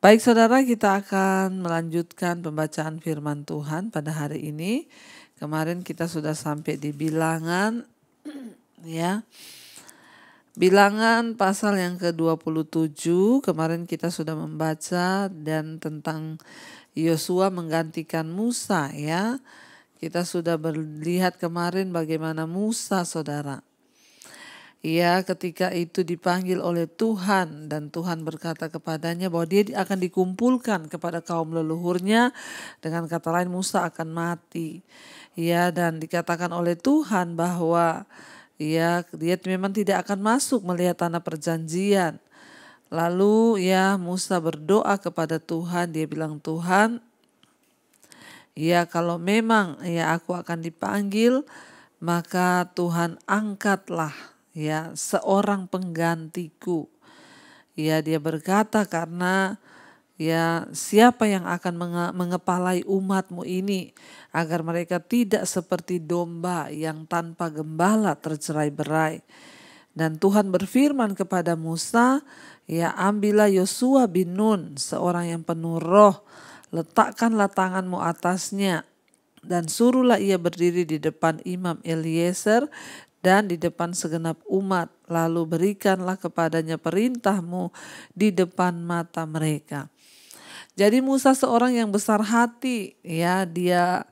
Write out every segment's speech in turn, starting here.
Baik saudara, kita akan melanjutkan pembacaan firman Tuhan pada hari ini. Kemarin kita sudah sampai di Bilangan, ya. Bilangan pasal yang ke-27, kemarin kita sudah membaca dan tentang Yosua menggantikan Musa, ya. Kita sudah melihat kemarin bagaimana Musa, saudara. Ia ketika itu dipanggil oleh Tuhan dan Tuhan berkata kepadanya bahwa dia akan dikumpulkan kepada kaum leluhurnya. Dengan kata lain Musa akan mati. Ya, dan dikatakan oleh Tuhan bahwa dia memang tidak akan masuk melihat tanah perjanjian. Lalu ya Musa berdoa kepada Tuhan, dia bilang, Tuhan, ya kalau memang ya aku akan dipanggil, maka Tuhan angkatlah ya seorang penggantiku. Ya, dia berkata karena ya siapa yang akan mengepalai umatmu ini agar mereka tidak seperti domba yang tanpa gembala tercerai-berai. Dan Tuhan berfirman kepada Musa, ya ambillah Yosua bin Nun, seorang yang penuh roh, letakkanlah tanganmu atasnya dan suruhlah ia berdiri di depan Imam Eliezer dan di depan segenap umat, lalu berikanlah kepadanya perintahmu di depan mata mereka. Jadi Musa seorang yang besar hati, ya dia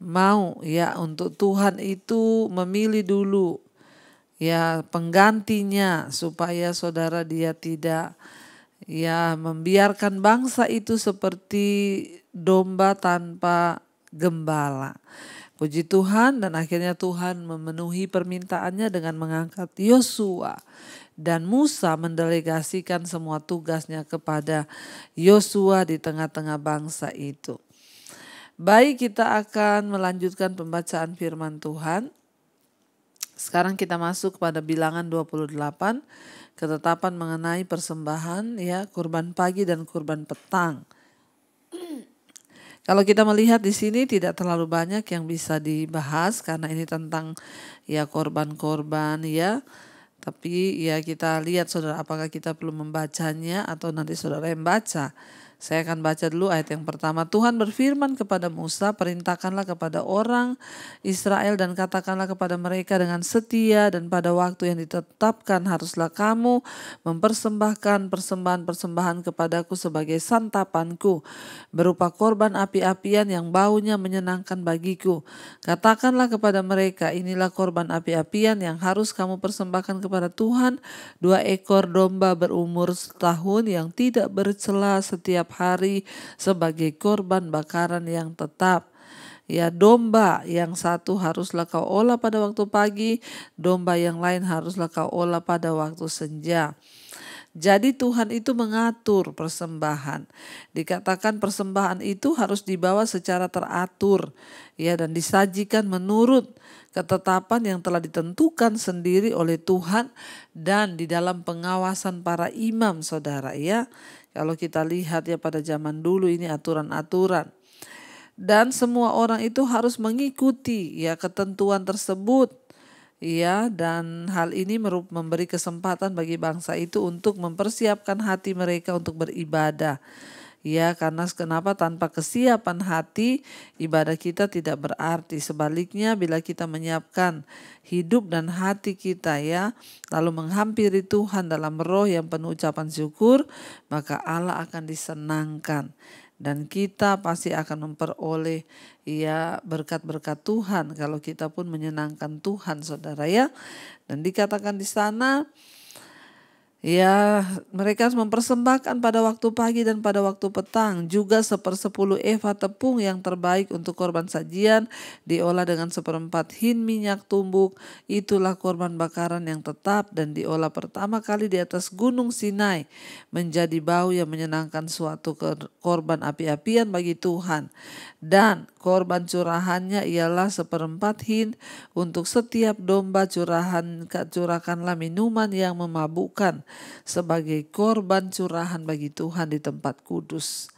mau ya untuk Tuhan itu memilih dulu ya penggantinya supaya saudara dia tidak ya membiarkan bangsa itu seperti domba tanpa gembala. Puji Tuhan, dan akhirnya Tuhan memenuhi permintaannya dengan mengangkat Yosua. Dan Musa mendelegasikan semua tugasnya kepada Yosua di tengah-tengah bangsa itu. Baik, kita akan melanjutkan pembacaan firman Tuhan. Sekarang kita masuk pada Bilangan 28, ketetapan mengenai persembahan ya kurban pagi dan kurban petang. Kalau kita melihat di sini tidak terlalu banyak yang bisa dibahas karena ini tentang ya korban-korban ya. Tapi ya kita lihat saudara apakah kita perlu membacanya atau nanti saudara yang baca. Saya akan baca dulu ayat yang pertama. Tuhan berfirman kepada Musa, perintahkanlah kepada orang Israel dan katakanlah kepada mereka dengan setia dan pada waktu yang ditetapkan haruslah kamu mempersembahkan persembahan-persembahan kepadaku sebagai santapanku, berupa korban api-apian yang baunya menyenangkan bagiku. Katakanlah kepada mereka, inilah korban api-apian yang harus kamu persembahkan kepada Tuhan, 2 ekor domba berumur setahun yang tidak bercela setiap hari sebagai korban bakaran yang tetap. Ya, domba yang satu haruslah kau olah pada waktu pagi, domba yang lain haruslah kau olah pada waktu senja. Jadi Tuhan itu mengatur persembahan. Dikatakan persembahan itu harus dibawa secara teratur ya dan disajikan menurut ketetapan yang telah ditentukan sendiri oleh Tuhan dan di dalam pengawasan para imam saudara ya. Kalau kita lihat ya pada zaman dulu ini aturan-aturan. Dan semua orang itu harus mengikuti ya ketentuan tersebut. Ya, dan hal ini memberi kesempatan bagi bangsa itu untuk mempersiapkan hati mereka untuk beribadah. Ya, karena kenapa tanpa kesiapan hati ibadah kita tidak berarti. Sebaliknya bila kita menyiapkan hidup dan hati kita ya, lalu menghampiri Tuhan dalam roh yang penuh ucapan syukur, maka Allah akan disenangkan. Dan kita pasti akan memperoleh ya berkat-berkat Tuhan kalau kita pun menyenangkan Tuhan saudara ya. Dan dikatakan di sana ya mereka mempersembahkan pada waktu pagi dan pada waktu petang juga 1/10 eva tepung yang terbaik untuk korban sajian diolah dengan 1/4 hin minyak tumbuk, itulah korban bakaran yang tetap dan diolah pertama kali di atas gunung Sinai menjadi bau yang menyenangkan suatu korban api-apian bagi Tuhan. Dan korban curahannya ialah 1/4 hin untuk setiap domba curahkanlah minuman yang memabukkan sebagai korban curahan bagi Tuhan di tempat kudus.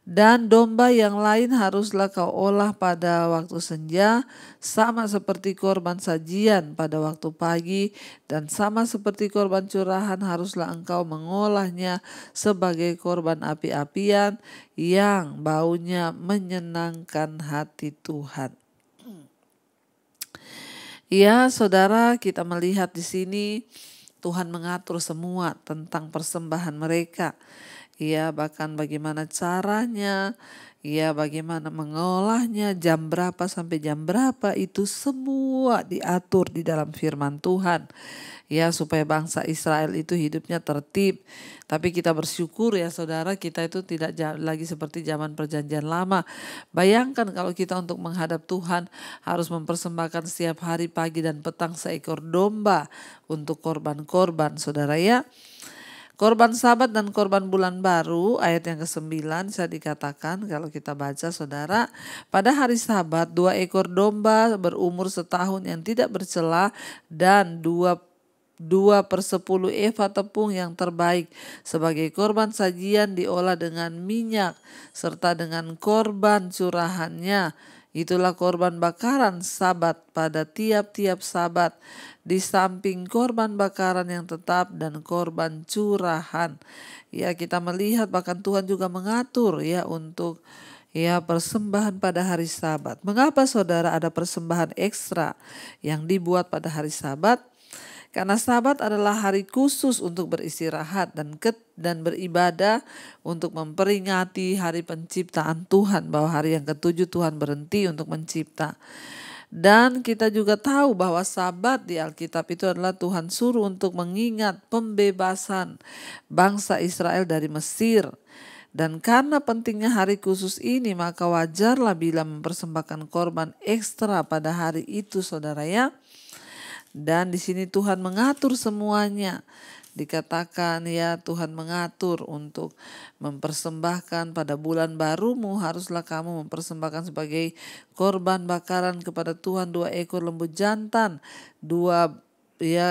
Dan domba yang lain haruslah kau olah pada waktu senja, sama seperti korban sajian pada waktu pagi, dan sama seperti korban curahan haruslah engkau mengolahnya sebagai korban api-apian yang baunya menyenangkan hati Tuhan. Ya, saudara, kita melihat di sini Tuhan mengatur semua tentang persembahan mereka. Ya, bahkan bagaimana caranya, ya bagaimana mengolahnya, jam berapa sampai jam berapa, itu semua diatur di dalam firman Tuhan. Ya, supaya bangsa Israel itu hidupnya tertib. Tapi kita bersyukur ya saudara, kita itu tidak lagi seperti zaman perjanjian lama. Bayangkan kalau kita untuk menghadap Tuhan harus mempersembahkan setiap hari pagi dan petang seekor domba untuk korban-korban, saudara ya. Korban Sabat dan korban bulan baru, ayat yang ke-9 saya dikatakan kalau kita baca saudara, pada hari Sabat 2 ekor domba berumur setahun yang tidak bercela dan 2/10 eva tepung yang terbaik sebagai korban sajian diolah dengan minyak serta dengan korban curahannya. Itulah korban bakaran Sabat pada tiap-tiap Sabat, di samping korban bakaran yang tetap dan korban curahan. Ya, kita melihat bahkan Tuhan juga mengatur ya untuk ya persembahan pada hari Sabat. Mengapa saudara ada persembahan ekstra yang dibuat pada hari Sabat? Karena Sabat adalah hari khusus untuk beristirahat dan beribadah untuk memperingati hari penciptaan Tuhan, bahwa hari yang ke-7 Tuhan berhenti untuk mencipta. Dan kita juga tahu bahwa Sabat di Alkitab itu adalah Tuhan suruh untuk mengingat pembebasan bangsa Israel dari Mesir. Dan karena pentingnya hari khusus ini, maka wajarlah bila mempersembahkan korban ekstra pada hari itu, saudara ya. Dan di sini Tuhan mengatur semuanya. Dikatakan ya Tuhan mengatur untuk mempersembahkan pada bulan barumu haruslah kamu mempersembahkan sebagai korban bakaran kepada Tuhan 2 ekor lembu jantan, 2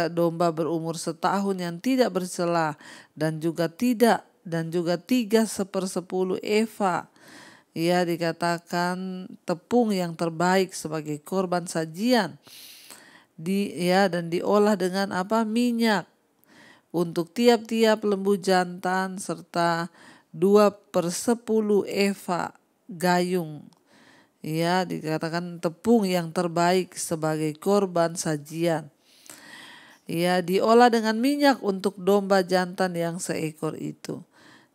domba berumur setahun yang tidak bercela dan juga 3/10 eva. Ya, dikatakan tepung yang terbaik sebagai korban sajian. Dan diolah dengan minyak untuk tiap-tiap lembu jantan serta 2/10 eva gayung. Ya, dikatakan tepung yang terbaik sebagai korban sajian. Ya, diolah dengan minyak untuk domba jantan yang seekor itu,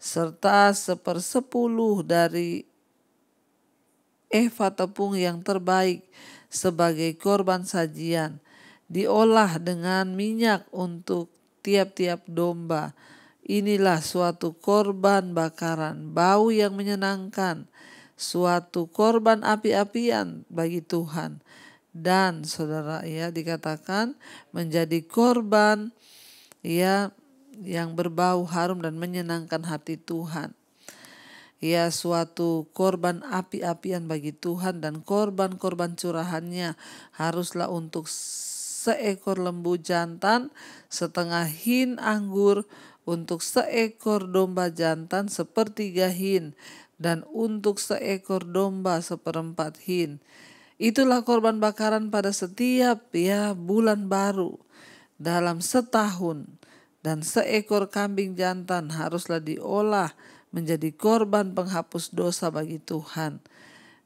serta 1/10 dari eva tepung yang terbaik sebagai korban sajian. Diolah dengan minyak untuk tiap-tiap domba. Inilah suatu korban bakaran, bau yang menyenangkan, suatu korban api-apian bagi Tuhan. Dan saudara ya, dikatakan menjadi korban ya yang berbau harum dan menyenangkan hati Tuhan. Ya, suatu korban api-apian bagi Tuhan, dan korban-korban curahannya haruslah untuk seekor lembu jantan, setengah hin anggur, untuk seekor domba jantan 1/3 hin, dan untuk seekor domba 1/4 hin. Itulah korban bakaran pada setiap bulan baru dalam setahun. Dan seekor kambing jantan haruslah diolah menjadi korban penghapus dosa bagi Tuhan.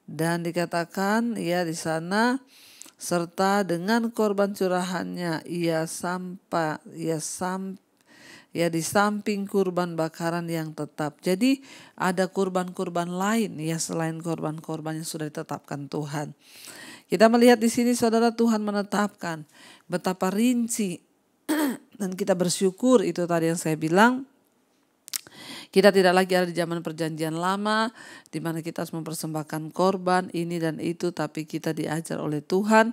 Dan dikatakan di sana serta dengan korban curahannya di samping kurban bakaran yang tetap. Jadi ada kurban-kurban lain selain korban-korban yang sudah ditetapkan Tuhan. Kita melihat di sini saudara, Tuhan menetapkan betapa rinci dan kita bersyukur itu tadi yang saya bilang. Kita tidak lagi ada di zaman perjanjian lama di mana kita harus mempersembahkan korban ini dan itu, tapi kita diajar oleh Tuhan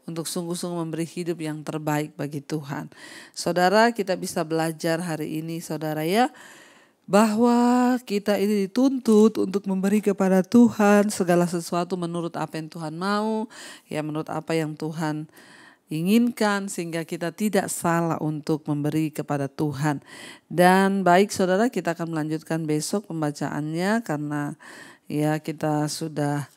untuk sungguh-sungguh memberi hidup yang terbaik bagi Tuhan. Saudara, kita bisa belajar hari ini saudara ya, bahwa kita ini dituntut untuk memberi kepada Tuhan segala sesuatu menurut apa yang Tuhan mau, menurut apa yang Tuhan inginkan sehingga kita tidak salah untuk memberi kepada Tuhan. Dan baik saudara, kita akan melanjutkan besok pembacaannya karena ya kita sudah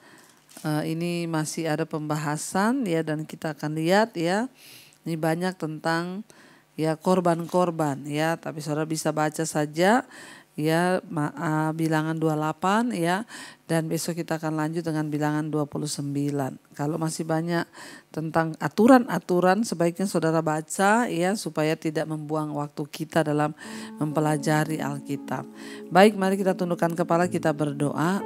ini masih ada pembahasan ya, dan kita akan lihat ya ini banyak tentang ya korban-korban ya, tapi saudara bisa baca saja ya bilangan 28 ya, dan besok kita akan lanjut dengan bilangan 29. Kalau masih banyak tentang aturan-aturan sebaiknya saudara baca ya, supaya tidak membuang waktu kita dalam mempelajari Alkitab. Baik, mari kita tundukkan kepala, kita berdoa.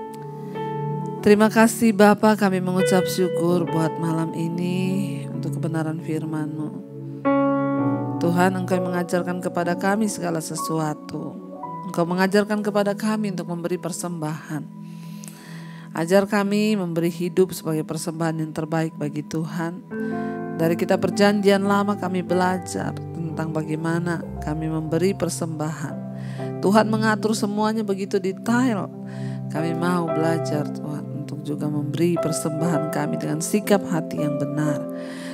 Terima kasih Bapa, kami mengucap syukur buat malam ini untuk kebenaran firman-Mu. Tuhan, Engkau mengajarkan kepada kami segala sesuatu. Engkau mengajarkan kepada kami untuk memberi persembahan. Ajar kami memberi hidup sebagai persembahan yang terbaik bagi Tuhan. Dari kitab Perjanjian Lama kami belajar tentang bagaimana kami memberi persembahan. Tuhan mengatur semuanya begitu detail. Kami mau belajar Tuhan untuk juga memberi persembahan kami dengan sikap hati yang benar.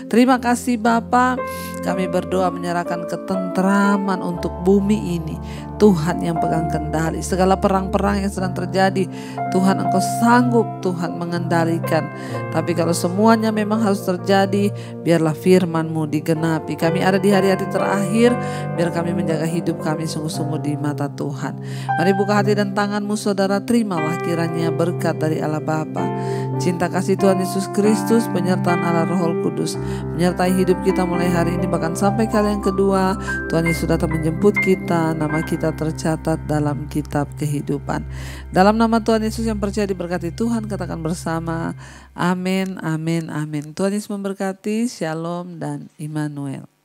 Terima kasih Bapa, kami berdoa menyerahkan ketentraman untuk bumi ini. Tuhan yang pegang kendali. Segala perang-perang yang sedang terjadi, Tuhan Engkau sanggup Tuhan mengendalikan. Tapi kalau semuanya memang harus terjadi, biarlah firman-Mu digenapi. Kami ada di hari-hari terakhir, biar kami menjaga hidup kami sungguh-sungguh di mata Tuhan. Mari buka hati dan tangan-Mu saudara, terimalah kiranya berkat dari Allah Bapa, cinta kasih Tuhan Yesus Kristus, penyertaan Allah Roh Kudus menyertai hidup kita mulai hari ini bahkan sampai kali yang kedua. Tuhan Yesus datang menjemput kita, nama kita tercatat dalam kitab kehidupan. Dalam nama Tuhan Yesus yang percaya diberkati Tuhan, katakan bersama amin, amin, amin. Tuhan Yesus memberkati. Shalom dan Immanuel.